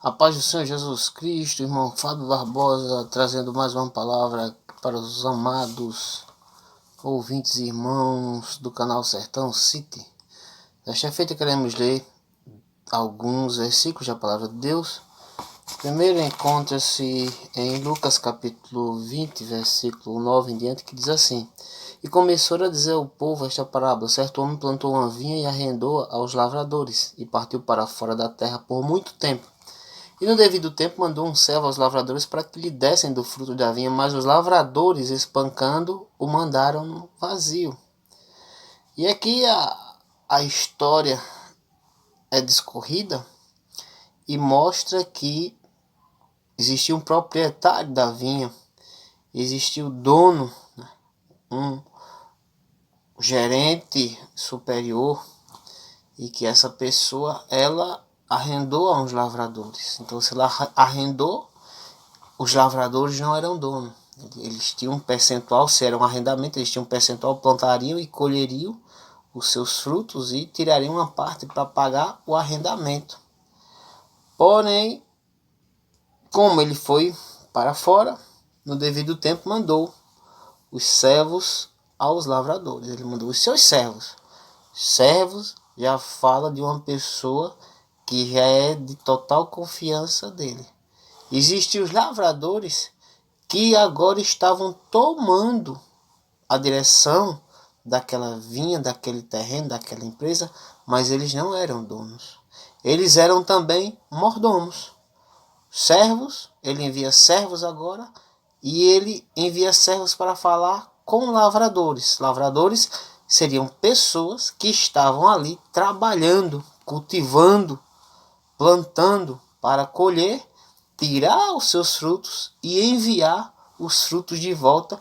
A paz do Senhor Jesus Cristo, irmão Fábio Barbosa, trazendo mais uma palavra para os amados ouvintes e irmãos do canal Sertão City. Desta feita queremos ler alguns versículos da palavra de Deus. O primeiro encontra-se em Lucas capítulo 20, versículo 9 em diante, que diz assim: E começou a dizer ao povo esta parábola: Certo homem plantou uma vinha e arrendou aos lavradores, e partiu para fora da terra por muito tempo. E no devido tempo mandou um servo aos lavradores para que lhe dessem do fruto da vinha, mas os lavradores, espancando, o mandaram vazio. E aqui a história é discorrida e mostra que existia um proprietário da vinha, existia o dono, um gerente superior, e que essa pessoa, ela arrendou a uns lavradores. Então, se ela arrendou, os lavradores não eram donos. Eles tinham um percentual, se era um arrendamento, eles tinham um percentual, plantariam e colheriam os seus frutos e tirariam uma parte para pagar o arrendamento. Porém, como ele foi para fora, no devido tempo mandou os servos aos lavradores. Ele mandou os seus servos. Servos já fala de uma pessoa que já é de total confiança dele. Existem os lavradores que agora estavam tomando a direção daquela vinha, daquele terreno, daquela empresa, mas eles não eram donos. Eles eram também mordomos. Servos, ele envia servos agora, e ele envia servos para falar com lavradores. Lavradores seriam pessoas que estavam ali trabalhando, cultivando, plantando para colher, tirar os seus frutos e enviar os frutos de volta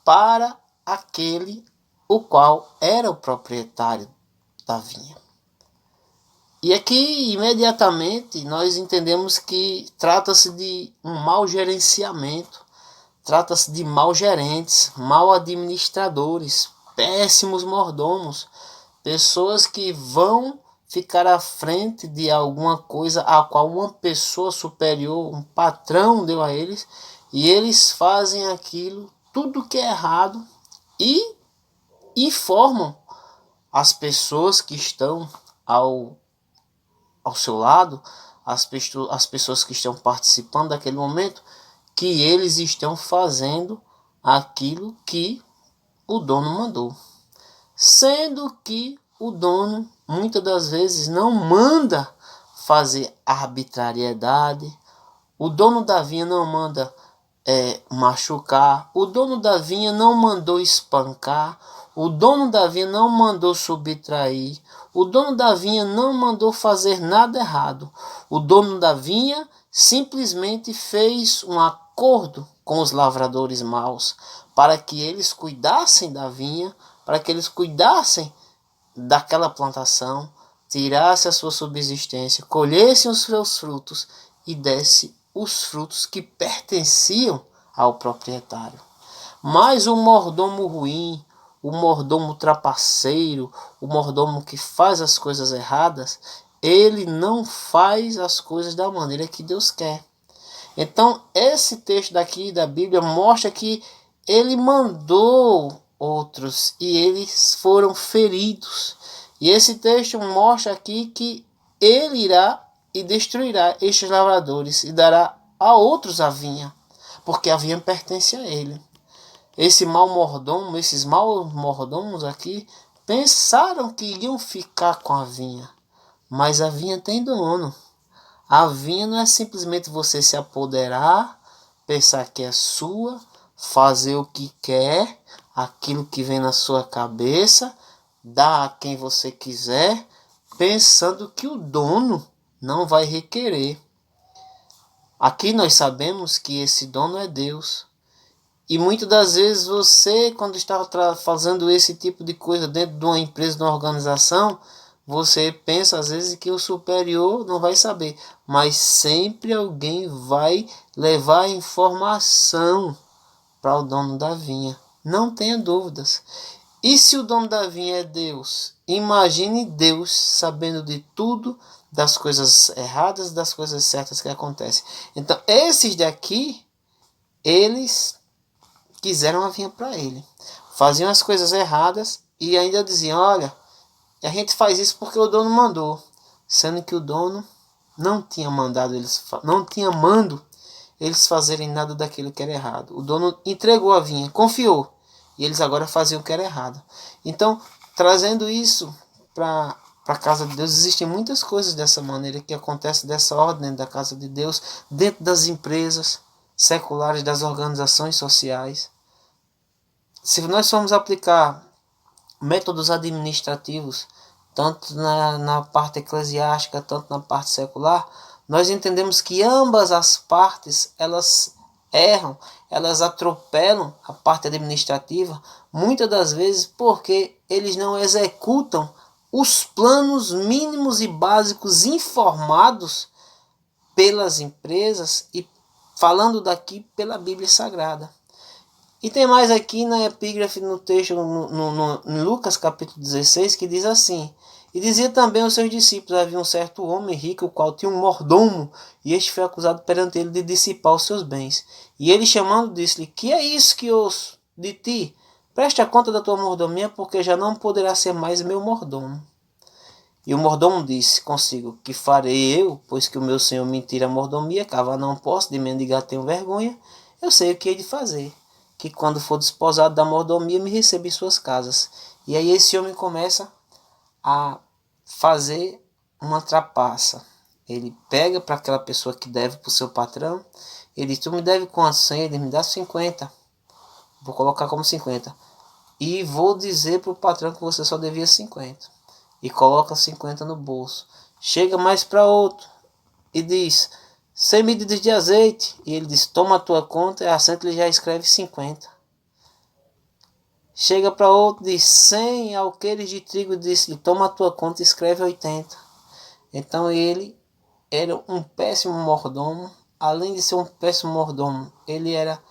para aquele o qual era o proprietário da vinha. E aqui imediatamente nós entendemos que trata-se de um mau gerenciamento, trata-se de maus gerentes, mal administradores, péssimos mordomos, pessoas que vão ficar à frente de alguma coisa a qual uma pessoa superior, um patrão deu a eles, e eles fazem aquilo, tudo que é errado, e informam as pessoas que estão ao seu lado, as pessoas que estão participando daquele momento, que eles estão fazendo aquilo que o dono mandou. Sendo que o dono, muitas das vezes, não manda fazer arbitrariedade, o dono da vinha não manda machucar, o dono da vinha não mandou espancar, o dono da vinha não mandou subtrair, o dono da vinha não mandou fazer nada errado. O dono da vinha simplesmente fez um acordo com os lavradores maus para que eles cuidassem da vinha, para que eles cuidassem daquela plantação, tirassem a sua subsistência, colhessem os seus frutos e desse os frutos que pertenciam ao proprietário. Mas o mordomo ruim, o mordomo trapaceiro, o mordomo que faz as coisas erradas, ele não faz as coisas da maneira que Deus quer. Então, esse texto daqui da Bíblia mostra que ele mandou outros e eles foram feridos. E esse texto mostra aqui que ele irá e destruirá estes lavradores e dará a outros a vinha, porque a vinha pertence a ele. Esse mau mordomo, esses maus mordomos aqui, pensaram que iriam ficar com a vinha, mas a vinha tem dono. A vinha não é simplesmente você se apoderar, pensar que é sua, fazer o que quer, aquilo que vem na sua cabeça, dar a quem você quiser, pensando que o dono não vai requerer. Aqui nós sabemos que esse dono é Deus. E muitas das vezes você, quando está fazendo esse tipo de coisa dentro de uma empresa, de uma organização, você pensa às vezes que o superior não vai saber, mas sempre alguém vai levar informação para o dono da vinha. Não tenha dúvidas. E se o dono da vinha é Deus? Imagine Deus sabendo de tudo, das coisas erradas, das coisas certas que acontecem. Então, esses daqui, eles quiseram a vinha para ele. Faziam as coisas erradas e ainda diziam, olha, a gente faz isso porque o dono mandou. Sendo que o dono não tinha mandado eles, não tinha mando eles fazerem nada daquilo que era errado. O dono entregou a vinha, confiou. E eles agora faziam o que era errado. Então, trazendo isso para a casa de Deus, existem muitas coisas dessa maneira que acontecem dessa ordem da casa de Deus, dentro das empresas seculares, das organizações sociais. Se nós formos aplicar métodos administrativos, tanto na parte eclesiástica, tanto na parte secular, nós entendemos que ambas as partes, elas erram, elas atropelam a parte administrativa, muitas das vezes porque eles não executam os planos mínimos e básicos informados pelas empresas e falando daqui pela Bíblia Sagrada. E tem mais aqui na epígrafe, no texto, em Lucas capítulo 16, que diz assim: e dizia também aos seus discípulos, havia um certo homem rico, o qual tinha um mordomo, e este foi acusado perante ele de dissipar os seus bens. E ele chamando disse-lhe, que é isso que ouço de ti? Preste a conta da tua mordomia, porque já não poderá ser mais meu mordomo. E o mordomo disse consigo, que farei eu, pois que o meu senhor me tira a mordomia, cavar não posso, de mendigar tenho vergonha, eu sei o que hei de fazer, que quando for desposado da mordomia me receba em suas casas. E aí esse homem começa a fazer uma trapaça. Ele pega para aquela pessoa que deve para o seu patrão, ele diz, tu me deve quanto? 100? Ele me dá 50. Vou colocar como 50. E vou dizer para o patrão que você só devia 50. E coloca 50 no bolso. Chega mais para outro e diz, 100 medidas de azeite. E ele diz, toma a tua conta, e a assento ele já escreve 50. Chega para outro, diz 100 alqueires de trigo, diz, toma a tua conta e escreve 80. Então ele era um péssimo mordomo. Além de ser um péssimo mordomo, ele era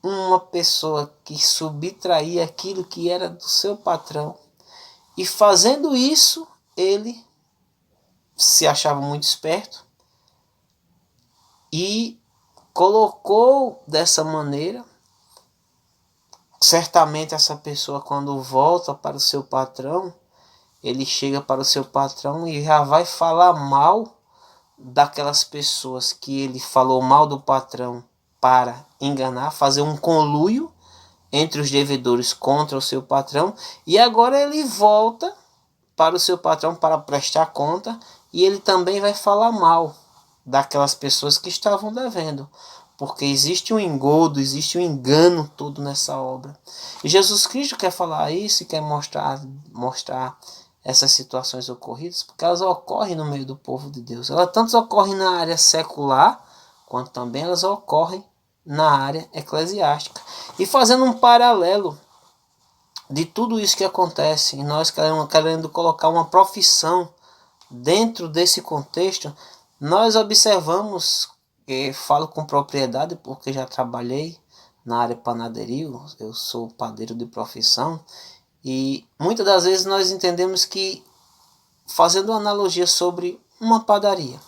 uma pessoa que subtraía aquilo que era do seu patrão. E fazendo isso, ele se achava muito esperto e colocou dessa maneira. Certamente essa pessoa, quando volta para o seu patrão, ele chega para o seu patrão e já vai falar mal daquelas pessoas que ele falou mal do patrão para enganar, fazer um conluio entre os devedores contra o seu patrão, e agora ele volta para o seu patrão para prestar conta, e ele também vai falar mal daquelas pessoas que estavam devendo, porque existe um engodo, existe um engano todo nessa obra. E Jesus Cristo quer falar isso e quer mostrar essas situações ocorridas, porque elas ocorrem no meio do povo de Deus. Elas tanto ocorrem na área secular, quanto também elas ocorrem na área eclesiástica. E fazendo um paralelo de tudo isso que acontece, e nós querendo colocar uma profissão dentro desse contexto, nós observamos, e falo com propriedade porque já trabalhei na área panaderia, eu sou padeiro de profissão, e muitas das vezes nós entendemos que, fazendo uma analogia sobre uma padaria,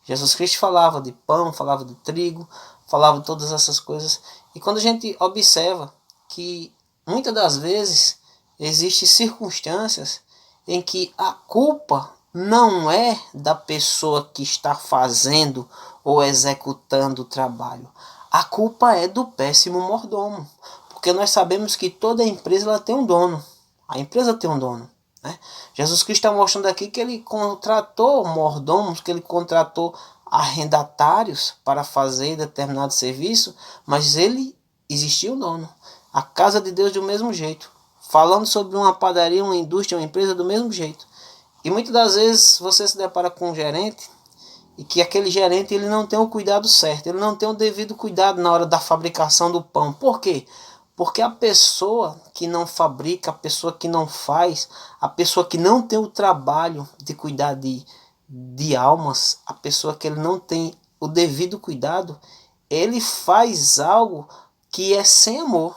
Jesus Cristo falava de pão, falava de trigo, falava de todas essas coisas, e quando a gente observa que muitas das vezes existem circunstâncias em que a culpa não é da pessoa que está fazendo ou executando o trabalho. A culpa é do péssimo mordomo. Porque nós sabemos que toda empresa ela tem um dono. A empresa tem um dono, né? Jesus Cristo está mostrando aqui que ele contratou mordomos, que ele contratou arrendatários para fazer determinado serviço, mas ele existia um dono. A casa de Deus do mesmo jeito. Falando sobre uma padaria, uma indústria, uma empresa do mesmo jeito. E muitas das vezes você se depara com um gerente e que aquele gerente ele não tem o cuidado certo, ele não tem o devido cuidado na hora da fabricação do pão. Por quê? Porque a pessoa que não fabrica, a pessoa que não faz, a pessoa que não tem o trabalho de cuidar de almas, a pessoa que ele não tem o devido cuidado, ele faz algo que é sem amor.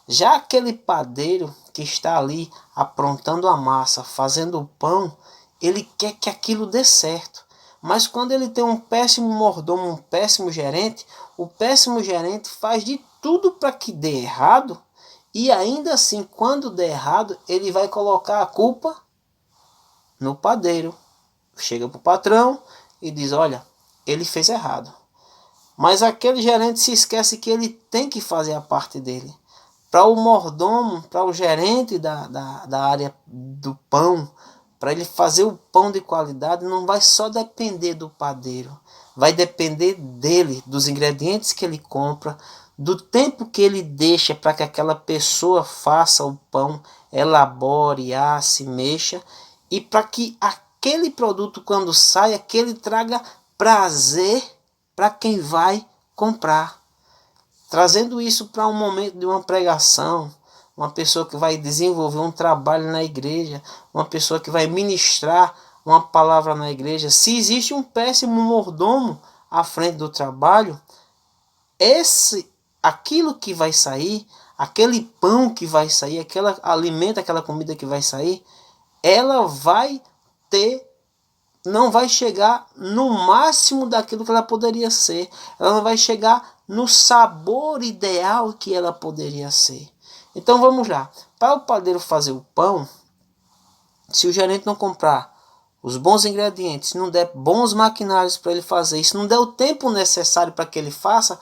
Já aquele padeiro que está ali aprontando a massa, fazendo o pão, ele quer que aquilo dê certo. Mas quando ele tem um péssimo mordomo, um péssimo gerente, o péssimo gerente faz de tudo para que dê errado, e ainda assim, quando der errado, ele vai colocar a culpa no padeiro. Chega para o patrão e diz, olha, ele fez errado. Mas aquele gerente se esquece que ele tem que fazer a parte dele. Para o mordomo, para o gerente da área do pão, para ele fazer o pão de qualidade, não vai só depender do padeiro. Vai depender dele, dos ingredientes que ele compra, do tempo que ele deixa para que aquela pessoa faça o pão, elabore, asse, mexa, e para que aquele produto, quando saia, que ele traga prazer para quem vai comprar. Trazendo isso para um momento de uma pregação, uma pessoa que vai desenvolver um trabalho na igreja, uma pessoa que vai ministrar uma palavra na igreja. Se existe um péssimo mordomo à frente do trabalho, aquilo que vai sair, aquele pão que vai sair, aquele alimento, aquela comida que vai sair, ela vai ter, não vai chegar no máximo daquilo que ela poderia ser. Ela não vai chegar no sabor ideal que ela poderia ser. Então vamos lá. Para o padeiro fazer o pão, se o gerente não comprar os bons ingredientes, se não der bons maquinários para ele fazer, se não der o tempo necessário para que ele faça,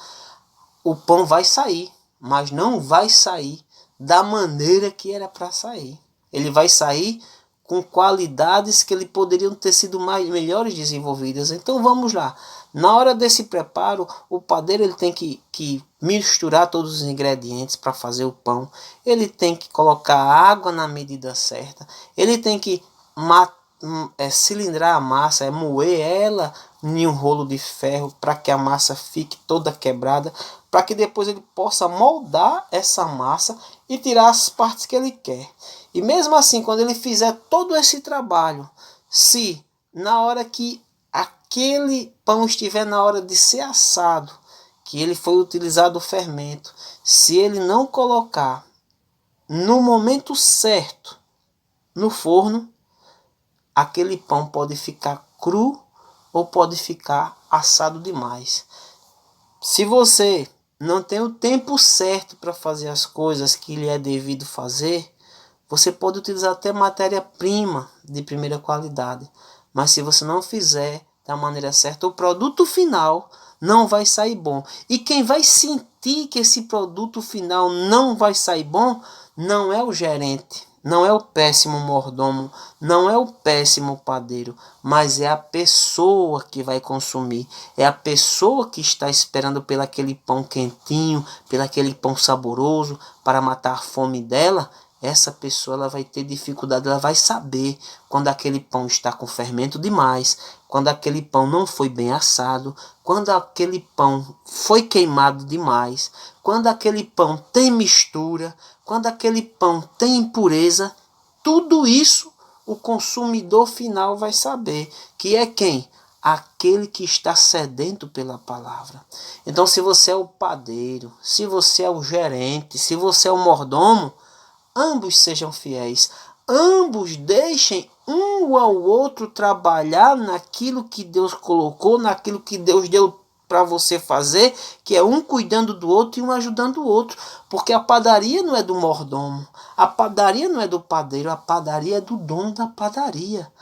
o pão vai sair, mas não vai sair da maneira que era para sair. Ele vai sair com qualidades que ele poderiam ter sido melhores desenvolvidas. Então vamos lá. Na hora desse preparo, o padeiro ele tem que misturar todos os ingredientes para fazer o pão. Ele tem que colocar água na medida certa. Ele tem que cilindrar a massa, moer ela em um rolo de ferro para que a massa fique toda quebrada, para que depois ele possa moldar essa massa e tirar as partes que ele quer. E mesmo assim, quando ele fizer todo esse trabalho, se na hora que aquele pão estiver na hora de ser assado, que ele foi utilizado o fermento, se ele não colocar no momento certo no forno, aquele pão pode ficar cru ou pode ficar assado demais. Se você não tem o tempo certo para fazer as coisas que lhe é devido fazer, você pode utilizar até matéria-prima de primeira qualidade, mas se você não fizer da maneira certa, o produto final não vai sair bom. E quem vai sentir que esse produto final não vai sair bom não é o gerente, não é o péssimo mordomo, não é o péssimo padeiro, mas é a pessoa que vai consumir, é a pessoa que está esperando pelo aquele pão quentinho, pelo aquele pão saboroso para matar a fome dela. Essa pessoa ela vai ter dificuldade, ela vai saber quando aquele pão está com fermento demais, quando aquele pão não foi bem assado, quando aquele pão foi queimado demais, quando aquele pão tem mistura, quando aquele pão tem impureza. Tudo isso o consumidor final vai saber, que é quem? Aquele que está sedento pela palavra. Então, se você é o padeiro, se você é o gerente, se você é o mordomo, ambos sejam fiéis, ambos deixem um ao outro trabalhar naquilo que Deus colocou, naquilo que Deus deu para você fazer, que é um cuidando do outro e um ajudando o outro, porque a padaria não é do mordomo, a padaria não é do padeiro, a padaria é do dono da padaria.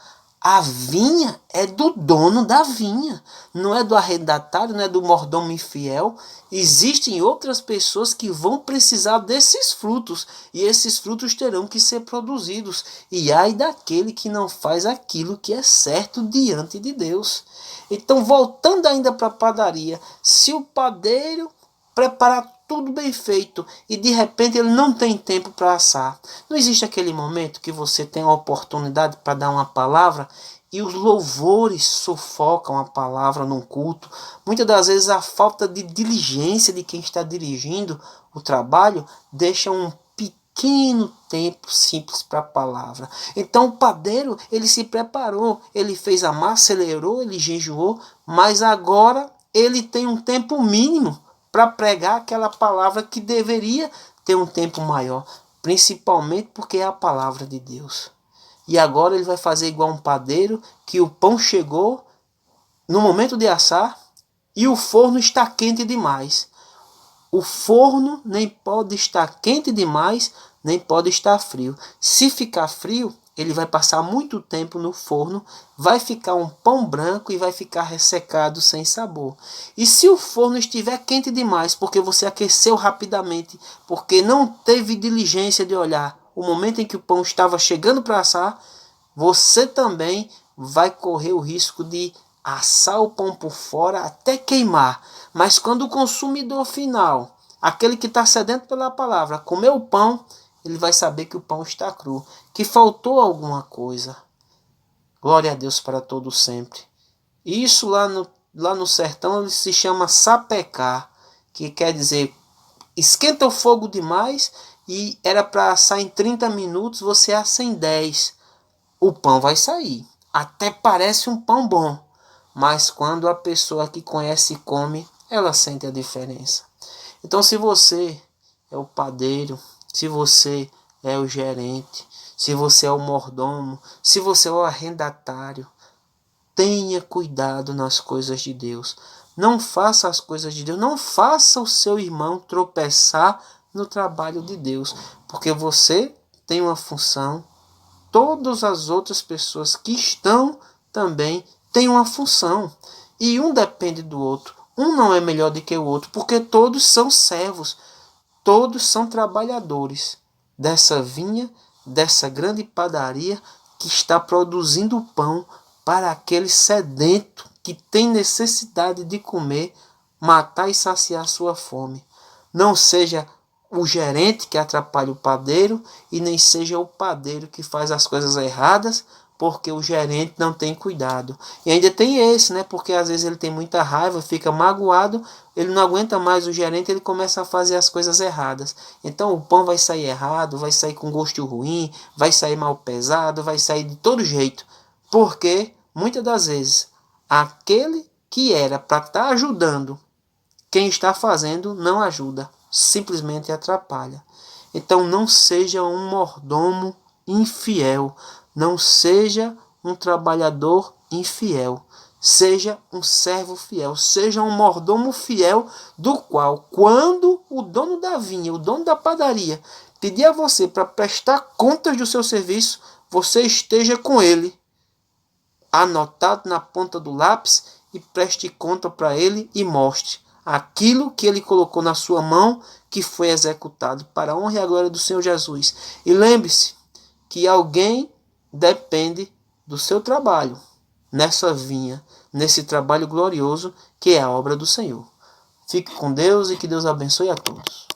A vinha é do dono da vinha, não é do arrendatário, não é do mordomo infiel. Existem outras pessoas que vão precisar desses frutos, e esses frutos terão que ser produzidos. E ai daquele que não faz aquilo que é certo diante de Deus. Então, voltando ainda para a padaria, se o padeiro preparar tudo bem feito e de repente ele não tem tempo para assar, não existe aquele momento que você tem a oportunidade para dar uma palavra e os louvores sufocam a palavra num culto. Muitas das vezes a falta de diligência de quem está dirigindo o trabalho deixa um pequeno tempo simples para a palavra. Então o padeiro, ele se preparou, ele fez a massa, ele errou, ele jejuou, mas agora ele tem um tempo mínimo para pregar aquela palavra que deveria ter um tempo maior, principalmente porque é a palavra de Deus. E agora ele vai fazer igual um padeiro, que o pão chegou no momento de assar e o forno está quente demais. O forno nem pode estar quente demais, nem pode estar frio. Se ficar frio, ele vai passar muito tempo no forno, vai ficar um pão branco e vai ficar ressecado sem sabor. E se o forno estiver quente demais, porque você aqueceu rapidamente, porque não teve diligência de olhar o momento em que o pão estava chegando para assar, você também vai correr o risco de assar o pão por fora até queimar. Mas quando o consumidor final, aquele que está sedento pela palavra, comer o pão, ele vai saber que o pão está cru, que faltou alguma coisa. Glória a Deus para todo sempre. Isso lá no sertão se chama sapecar, que quer dizer esquenta o fogo demais e era para assar em 30 minutos, você assa em 10. O pão vai sair. Até parece um pão bom, mas quando a pessoa que conhece e come, ela sente a diferença. Então, se você é o padeiro, se você é o gerente, se você é o mordomo, se você é o arrendatário, tenha cuidado nas coisas de Deus. Não faça as coisas de Deus, não faça o seu irmão tropeçar no trabalho de Deus, porque você tem uma função, todas as outras pessoas que estão também têm uma função, e um depende do outro. Um não é melhor do que o outro, porque todos são servos, todos são trabalhadores dessa vinha, dessa grande padaria que está produzindo pão para aquele sedento que tem necessidade de comer, matar e saciar sua fome. Não seja o gerente que atrapalha o padeiro e nem seja o padeiro que faz as coisas erradas porque o gerente não tem cuidado. E ainda tem esse, né? Porque às vezes ele tem muita raiva, fica magoado, ele não aguenta mais o gerente, ele começa a fazer as coisas erradas. Então o pão vai sair errado, vai sair com gosto ruim, vai sair mal pesado, vai sair de todo jeito. Porque muitas das vezes aquele que era para estar ajudando, quem está fazendo não ajuda, simplesmente atrapalha. Então não seja um mordomo infiel, não seja um trabalhador infiel, seja um servo fiel, seja um mordomo fiel, do qual, quando o dono da vinha, o dono da padaria, pedir a você para prestar contas do seu serviço, você esteja com ele, anotado na ponta do lápis, e preste conta para ele e mostre aquilo que ele colocou na sua mão, que foi executado para a honra e a glória do Senhor Jesus. E lembre-se que alguém depende do seu trabalho nessa vinha, nesse trabalho glorioso que é a obra do Senhor. Fique com Deus e que Deus abençoe a todos.